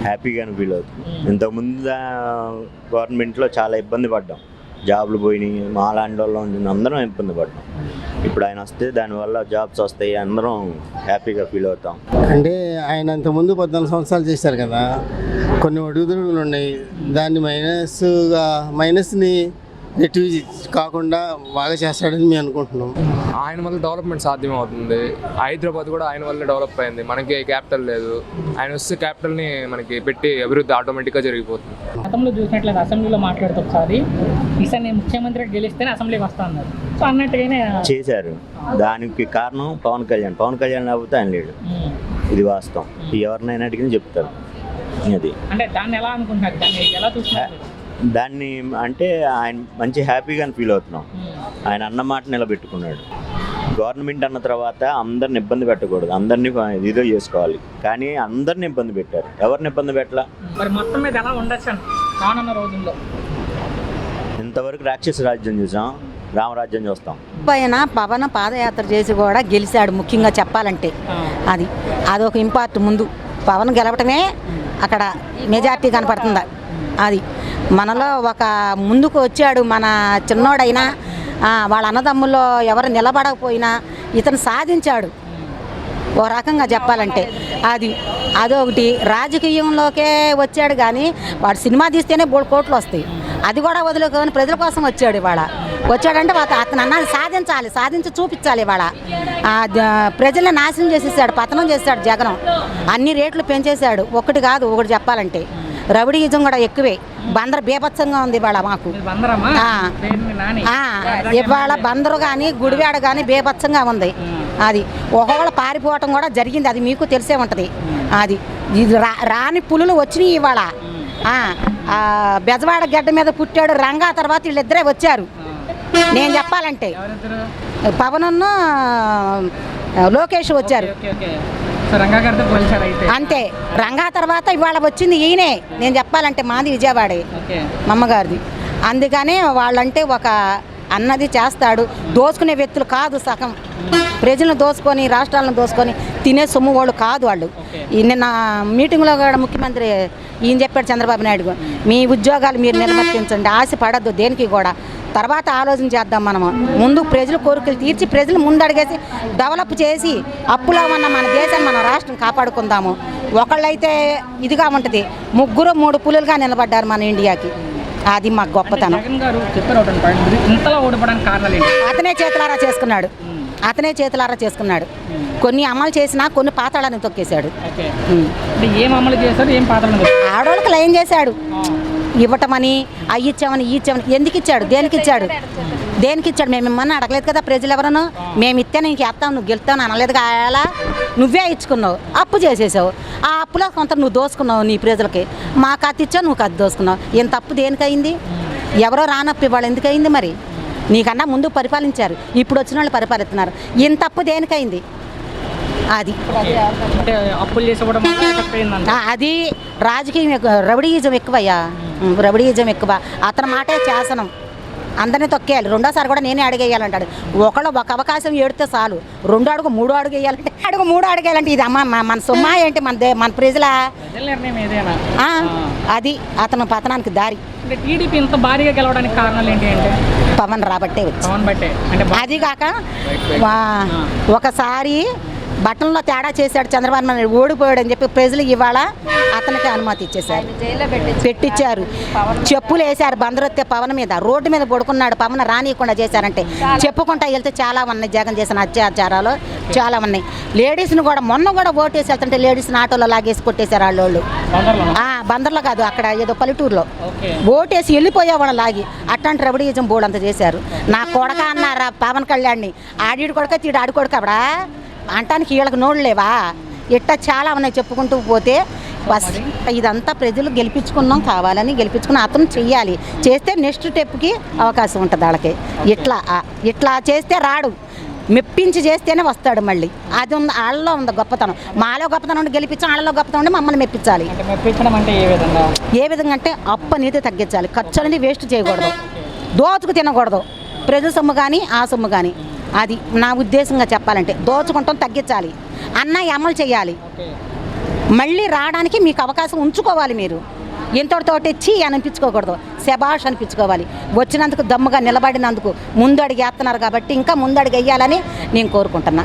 హ్యాపీగానే ఫీల్ అవుతుంది. ఇంతకుముందు గవర్నమెంట్లో చాలా ఇబ్బంది పడ్డాం, జాబ్లు పోయినాయి, మా లాంటి వాళ్ళు అందరం ఇబ్బంది పడ్డాం. ఇప్పుడు ఆయన వస్తే దానివల్ల జాబ్స్ వస్తాయి, అందరం హ్యాపీగా ఫీల్ అవుతాం. అంటే ఆయన అంతకుముందు 14 సంవత్సరాలు చేశారు కదా, కొన్ని ఒడిదుడుకులు ఉన్నాయి. దాన్ని మైనస్ని నెటివ్ కాకుండా బాగా చేస్తాడని మేము అనుకుంటున్నాం. ఆయన వల్ల డెవలప్మెంట్ సాధ్యం అవుతుంది. హైదరాబాద్ కూడా ఆయన వల్ల డెవలప్ అయింది. మనకి క్యాపిటల్ లేదు, ఆయన వస్తే క్యాపిటల్ని మనకి పెట్టి అభివృద్ధి ఆటోమేటిక్గా జరిగిపోతుంది. గతంలో చూసినట్లయితే అసెంబ్లీలో మాట్లాడుతూ ఒకసారి ఈసారి నేను ముఖ్యమంత్రి గెలిస్తేనే అసెంబ్లీకి వస్తా అన్నారు. సో అన్నట్టుగానే చేశారు. దానికి కారణం పవన్ కళ్యాణ్ లేకపోతే ఆయన లేడు. ఇది వాస్తవం. ఎవరినైనా అడిగినా చెప్తారు. అది అంటే దాన్ని ఎలా అనుకుంటున్నారు, దాన్ని ఎలా చూస్తున్నారు? దాన్ని అంటే ఆయన మంచి హ్యాపీగా ఫీల్ అవుతున్నాం. ఆయన అన్న మాట నిలబెట్టుకున్నాడు. గవర్నమెంట్ అన్న తర్వాత అందరిని ఇబ్బంది పెట్టకూడదు, అందరినీ ఇదో చేసుకోవాలి. కానీ అందరిని ఇబ్బంది పెట్టారు. ఎవరిని ఇబ్బంది పెట్టలా. మరి మొత్తం మీద ఎలా ఉండొచ్చు రానున్న రోజుల్లో? ఇంతవరకు రాక్షస రాజ్యం చూసాం, రామరాజ్యం చూస్తాం. పైన పవన్ పాదయాత్ర చేసి కూడా గెలిచాడు. ముఖ్యంగా చెప్పాలంటే అదొక ఇంపార్ట్. ముందు పవన్ గెలవటమే అక్కడ మెజార్టీ కనపడుతుందా. అది మనలో ఒక ముందుకు వచ్చాడు. మన చిన్నోడైనా వాళ్ళ అన్నదమ్ముల్లో ఎవరు నిలబడకపోయినా ఇతను సాధించాడు ఓ రకంగా చెప్పాలంటే. అదొకటి. రాజకీయంలోకే వచ్చాడు కానీ వాడు సినిమా తీస్తేనే 3 కోట్లు వస్తాయి. అది కూడా వదులుకొని ప్రజల కోసం వచ్చాడు. ఇవాళ వచ్చాడంటే అతను అన్నది సాధించి చూపించాలి. ఇవాళ ప్రజల్ని నాశనం చేసేసాడు, పతనం చేశాడు జగన్. అన్ని రేట్లు పెంచేశాడు. ఒకటి కాదు, ఒకటి చెప్పాలంటే రౌడీయిజం కూడా ఎక్కువే. బందరు బీభత్సంగా ఉంది ఇవాళ మాకు. ఇవాళ బందరు కానీ గుడివాడ కానీ బీభత్సంగా ఉంది. అది ఒకవేళ పారిపోవటం కూడా జరిగింది. అది మీకు తెలిసే ఉంటుంది. ఇది రాని పులులు వచ్చినాయి ఇవాళ. బెజవాడ గడ్డ మీద పుట్టాడు రంగా, తర్వాత వీళ్ళిద్దరే వచ్చారు. నేను చెప్పాలంటే పవన్ను లోకేష్ వచ్చారు అంతే. రంగా తర్వాత ఇవాళ వచ్చింది ఈయనే. నేను చెప్పాలంటే మాది విజయవాడే, మా అమ్మగారిది. అందుకనే వాళ్ళంటే ఒక అన్నది చేస్తాడు. దోచుకునే వ్యక్తులు కాదు. సగం ప్రజలను దోచుకొని రాష్ట్రాలను దోచుకొని తినే సొమ్ము వాళ్ళు కాదు వాళ్ళు. నిన్న మీటింగ్లో కూడా ముఖ్యమంత్రి ఈయన చెప్పాడు, చంద్రబాబు నాయుడు, మీ ఉద్యోగాలు మీరు నిర్వర్తించండి, ఆశ పడద్దు దేనికి కూడా, తర్వాత ఆలోచన చేద్దాం. మనము ముందు ప్రజల కోరికలు తీర్చి ప్రజలు ముందడిగేసి డెవలప్ చేసి అప్పులో ఉన్న మన దేశాన్ని మన రాష్ట్రం కాపాడుకుందాము. ఒకళ్ళైతే ఇదిగా ఉంటుంది, 3 పులులుగా నిలబడ్డారు మన ఇండియాకి. అది మాకు గొప్పతనం. అతనే చేతులారా చేసుకున్నాడు. కొన్ని అమలు చేసినా కొన్ని పాతాళాన్ని తొక్కేశాడు. ఆడవాళ్ళకి లయం చేశాడు. ఇవ్వటమని అయ్యిచ్చామని ఎందుకు ఇచ్చాడు, దేనికి ఇచ్చాడు? మేము ఇమ్మని అడగలేదు కదా. ప్రజలు ఎవరను మేము ఇస్తే నీకు వేస్తావు, నువ్వు గెలుస్తావు అనలేదు కాయాలా. నువ్వే ఇచ్చుకున్నావు, అప్పు చేసేసావు. ఆ అప్పులో కొంత నువ్వు దోసుకున్నావు నీ ప్రజలకి. మాకు అతి ఇచ్చావు, నువ్వు అది దోసుకున్నావు. ఇంత అప్పు దేనికయింది? ఎవరో రానప్పు ఇవాళ ఎందుకయింది? మరి నీకన్నా ముందు పరిపాలించారు, ఇప్పుడు వచ్చిన వాళ్ళు పరిపాలిస్తున్నారు. ఇంత అప్పు దేనికైంది? అది అది రాజకీయం రౌడీయిజం ఎక్కువయ్యా. రౌడీయిజం ఎక్కువ. అతని మాటే శాసనం. అందరినీ తొక్కేయాలి. రెండోసారి కూడా నేనే అడిగేయాలంటాడు. ఒకళ్ళు ఒక అవకాశం ఏడితే చాలు, 2 అడుగు 3 అడుగు వేయాలంటే 3 అడుగు వేయాలంటే ఇది అమ్మ మన సొమ్మా ఏంటి? మన ప్రజల అది అతను పతనానికి దారి. టీడీపీ ఇంత భారీగా గెలవడానికి కారణాలు ఏంటి అంటే పవన్ రాబట్టే వచ్చి. అది కాక ఒకసారి బట్టంలో తేడా చేశాడు చంద్రబాబు నాయుడు, ఓడిపోయాడు అని చెప్పి ప్రజలు ఇవాళ అతనికి అనుమతి ఇచ్చేశారు, పెట్టించారు. చెప్పులు వేశారు బందరొత్తే పవన్ మీద, రోడ్డు మీద పడుకున్నాడు. పవన్ రానియకుండా చేశారంటే చెప్పుకుంటా వెళ్తే చాలా ఉన్నాయి. జగన్ చేసిన అత్యాచారాలు చాలా ఉన్నాయి. లేడీస్ని కూడా మొన్న కూడా ఓటేసి వెళ్తుంటే లేడీస్ని ఆటోలో లాగేసి కొట్టేశారు వాళ్ళు. బందర్లో కాదు, అక్కడ ఏదో పల్లెటూరులో ఓటేసి వెళ్ళిపోయేవాళ్ళు లాగి. అట్లాంటి రౌడీయిజం బోర్డు అంతా చేశారు. నా కొడక అన్నారా పవన్ కళ్యాణ్ని, ఆడి కొడక తీడు ఆడి కొడక అప్పుడా అంటానికి వీళ్ళకి నోళ్ళు లేవా? ఇట్లా చాలా ఉన్నాయి చెప్పుకుంటూ పోతే. ఇదంతా ప్రజలు గెలిపించుకున్నాం, కావాలని గెలిపించుకున్నాం. అతను చెయ్యాలి. చేస్తే నెక్స్ట్ స్టెప్కి అవకాశం ఉంటుంది వాళ్ళకి. ఇట్లా చేస్తే రాడు, మెప్పించి చేస్తేనే వస్తాడు మళ్ళీ. అది ఉంది, వాళ్ళలో ఉంది గొప్పతనం. మాలో గొప్పతనం ఉండి గెలిపించాం, వాళ్ళలో గొప్పతనం ఉండి మమ్మల్ని మెప్పించాలి. ఏ విధంగా అంటే అప్పు అనేది తగ్గించాలి, ఖర్చు అనేది వేస్ట్ చేయకూడదు, దోచుకు తినకూడదు. ప్రజల సొమ్ము కానీ ఆ సొమ్ము కానీ. అది నా ఉద్దేశంగా చెప్పాలంటే దోచుకుంటాం తగ్గించాలి, అన్నయ్య అమలు చేయాలి. మళ్ళీ రావడానికి మీకు అవకాశం ఉంచుకోవాలి. మీరు ఇంతటితోటి ఇచ్చి అనిపించుకోకూడదు, శబాష్ అనిపించుకోవాలి. వచ్చినందుకు దమ్ముగా నిలబడినందుకు ముందు అడిగి వేస్తున్నారు కాబట్టి ఇంకా ముందు అడిగి వేయాలని నేను కోరుకుంటున్నా.